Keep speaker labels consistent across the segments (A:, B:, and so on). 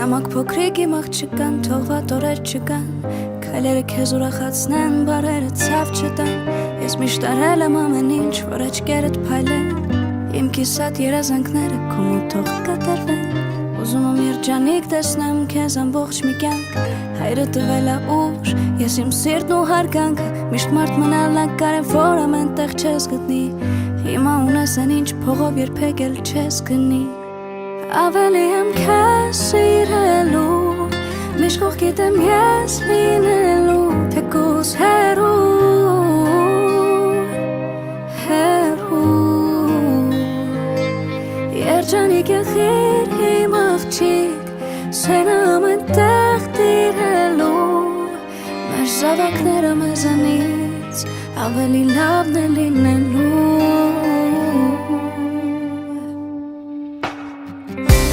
A: Նամակ փոքրիկ իմ աղջկան, թողված օրեր չկան, քայլերը քեզ ուրախացնեն, բարերը ցավ չտան։ Ես միշտ արել եմ ամեն ինչ, որ աչքերդ փայլեն, իմ կիսատ երազանքները քո մոտ կատարվեն։ Ուզում եմ երջանիկ տեսնեմ քեզ ամբողջ մի կյանք, հայրը տվել է ուժ, ես իմ սիրտն ու հարգանքը, միշտ մարդ մնալն է կարևոր, ամեն տեղ չես գտնի, հիմա ունես այն ինչ փողով երբեք էլ չես գնի։ Ավելի եմ քեզ սիրելու, միշտ կողքիդ եմ ես լինելու, թեկուզ հեռու, երջանիկ եղիր իմ աղջիկ, սենը ամեն տեղ տիրելու, մեր զավակները մեզանից ավելի լավն է լինելու։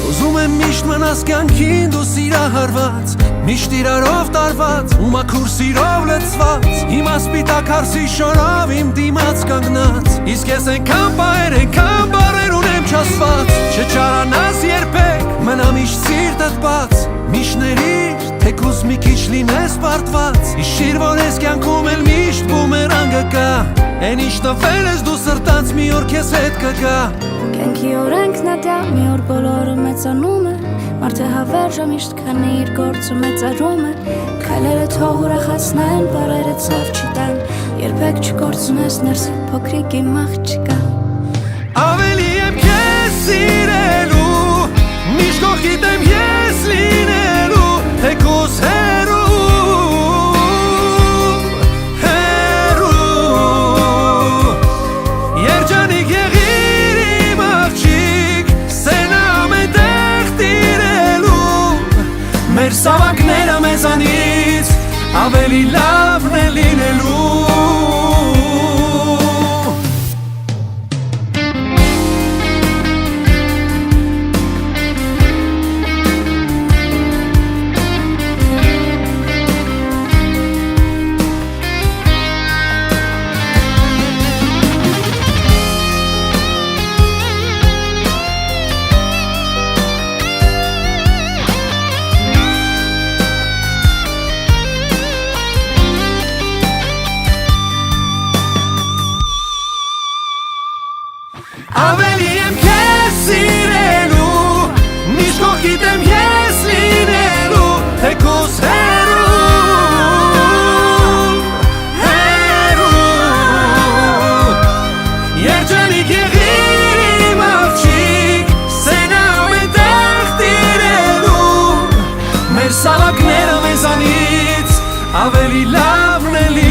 B: Ուզում եմ միշտ մնաս կյանքին դու սիրահարված, միշտ իրարով տարված ու մաքուր սիրով լցված, հիմա սպիտակ հարսի շորով իմ դիմաց կանգնած, իսկ ես այնքան բարեր ունեմ չասված, չճարանաս երբեք, մնա միշտ սիրտդ բաց, միշտ ներիր, թեկուզ մի քիչ լինես պարտված, հիշիր որ ես կյանքում էլ միշտ բումերանգը կա, այն ինչ տվել ես դու սրտանց մի օր քեզ հետ կգա։
A: Կյանքի օրենքն է դա, մի օր բոլորը մեծանում է, մարդը հավերժ է միշտ քանի իր գործը մեծարում է, քայլերը թող ուրախացնեն, բարերը ցավ չտան, երբեք չկորցնես ներսիդ փոքրիկ իմ աղջկա։
B: Ավելի եմ քեզ սիրելու, միշտ կողքիդ եմ ես լինելու, թեկուզ երջանիկ եղիր իմ աղջիկ, սենը ամեն տեղ տիրելու, մեր զավակները մեզանից ավելի լավն է լինելու։ Ավելի եմ քեզ սիրելու, միշտ կողքիդ եմ ես լինելու, թեկուզ երջանիկ եղիր իմ աղջիկ, սենը ամեն տեղ տիրելու, մեր զավակները մեզանից ավելի լավն է լինելու։